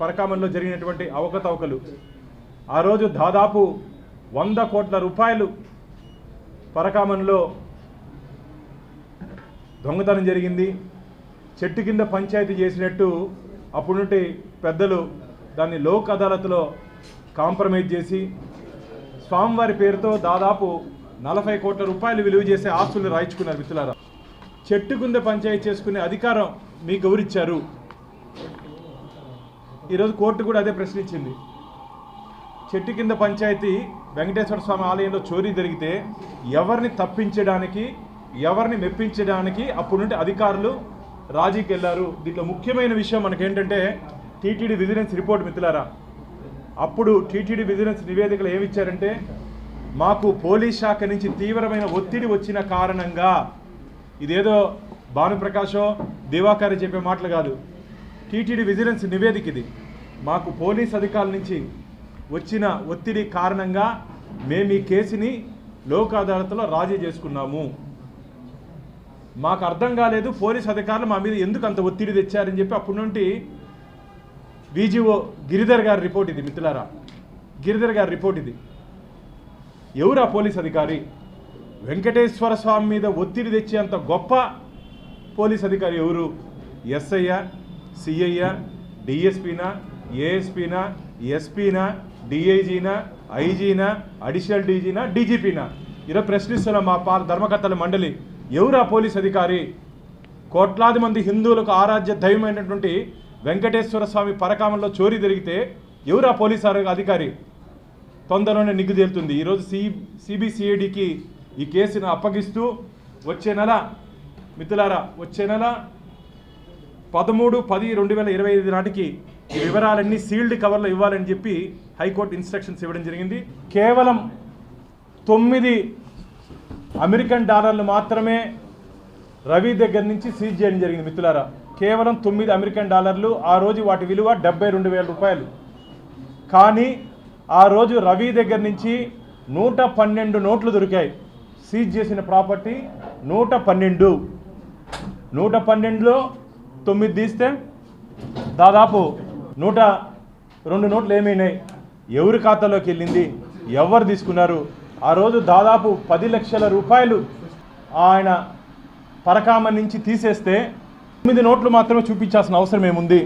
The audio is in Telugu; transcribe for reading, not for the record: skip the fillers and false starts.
పరకామంలో జరిగినటువంటి అవకతవకలు ఆ రోజు దాదాపు 100 కోట్ల రూపాయలు పరకామంలో దొంగతనం జరిగింది. చెట్టు కింద పంచాయతీ చేసినట్టు అప్పుడుంటే పెద్దలు దాన్ని లోక్ అదాలత్లో కాంప్రమైజ్ చేసి స్వామివారి పేరుతో దాదాపు 40 కోట్ల రూపాయలు విలువ చేసే ఆస్తులు రాయించుకున్నారు. మిత్రులారా, చెట్టు కింద పంచాయతీ చేసుకునే అధికారం మీకు ఎవరిచ్చారు? ఈరోజు కోర్టు కూడా అదే ప్రశ్నించింది. చెట్టు కింద పంచాయతీ వెంకటేశ్వర స్వామి ఆలయంలో చోరీ జరిగితే ఎవరిని తప్పించడానికి, ఎవరిని మెప్పించడానికి అప్పుడు నుండి అధికారులు రాజీకి వెళ్ళారు. దీంట్లో ముఖ్యమైన విషయం మనకేంటంటే టీటీడీ విజిలెన్స్ రిపోర్ట్. మిత్రులారా, అప్పుడు టీటీడీ విజిలెన్స్ నివేదికలు ఏమిచ్చారంటే, మాకు పోలీస్ శాఖ నుంచి తీవ్రమైన ఒత్తిడి వచ్చిన కారణంగా, ఇదేదో భానుప్రకాశో దివాకర్ చెప్పే మాటలు కాదు, టీటీడీ విజిలెన్స్ నివేదిక ఇది. మాకు పోలీస్ అధికారుల నుంచి వచ్చిన ఒత్తిడి కారణంగా మేము ఈ కేసుని లోక్ అదాలత్లో రాజీ చేసుకున్నాము. మాకు అర్థం కాలేదు పోలీస్ అధికారులు మా మీద ఎందుకు అంత ఒత్తిడి తెచ్చారని చెప్పి అప్పటి నుండి వీజీఓ గిరిధర్ గారి రిపోర్ట్ ఇది. మిత్రులారా, గిరిధర్ గారి రిపోర్ట్ ఇది. ఎవరు ఆ పోలీస్ అధికారి? వెంకటేశ్వర స్వామి మీద ఒత్తిడి తెచ్చేంత గొప్ప పోలీస్ అధికారి ఎవరు? ఎస్ఐయా, సిఐయా, డిఎస్పీనా, ఏఎస్పీనా, ఎస్పీనా, డిఐజీనా, ఐజీనా, అడిషనల్ డీజీనా, డీజీపీనా? ఈరోజు ప్రశ్నిస్తున్నాం మా ధర్మకర్తల మండలి. ఎవరు ఆ పోలీస్ అధికారి? కోట్లాది మంది హిందువులకు ఆరాధ్య దైవమైనటువంటి వెంకటేశ్వర స్వామి పరకామంలో చోరీ జరిగితే ఎవరు ఆ పోలీస్ అధికారి? తొందరలోనే నిగ్గు తేలుతుంది. ఈరోజు సిబిసిఐడికి ఈ కేసును అప్పగిస్తూ వచ్చే నెల, మిత్రులారా, వచ్చే నెల 13/10/2025 నాటికి ఈ వివరాలన్నీ సీల్డ్ కవర్లో ఇవ్వాలని చెప్పి హైకోర్టు ఇన్స్ట్రక్షన్స్ ఇవ్వడం జరిగింది. కేవలం 9 అమెరికన్ డాలర్లు మాత్రమే రవి దగ్గర నుంచి సీజ్ చేయడం జరిగింది. మిత్రులారా, కేవలం 9 అమెరికన్ డాలర్లు. ఆ రోజు వాటి విలువ 72,000 రూపాయలు. కానీ ఆ రోజు రవి దగ్గర నుంచి 112 నోట్లు దొరికాయి. సీజ్ చేసిన ప్రాపర్టీ 112. 112లో 9 తీస్తే దాదాపు 102 నోట్లు ఏమైనాయి? ఎవరి ఖాతాలోకి వెళ్ళింది? ఎవరు తీసుకున్నారు? ఆ రోజు దాదాపు 10 లక్షల రూపాయలు ఆయన పరకామం నుంచి తీసేస్తే 9 నోట్లు మాత్రమే చూపించాల్సిన అవసరం ఏముంది?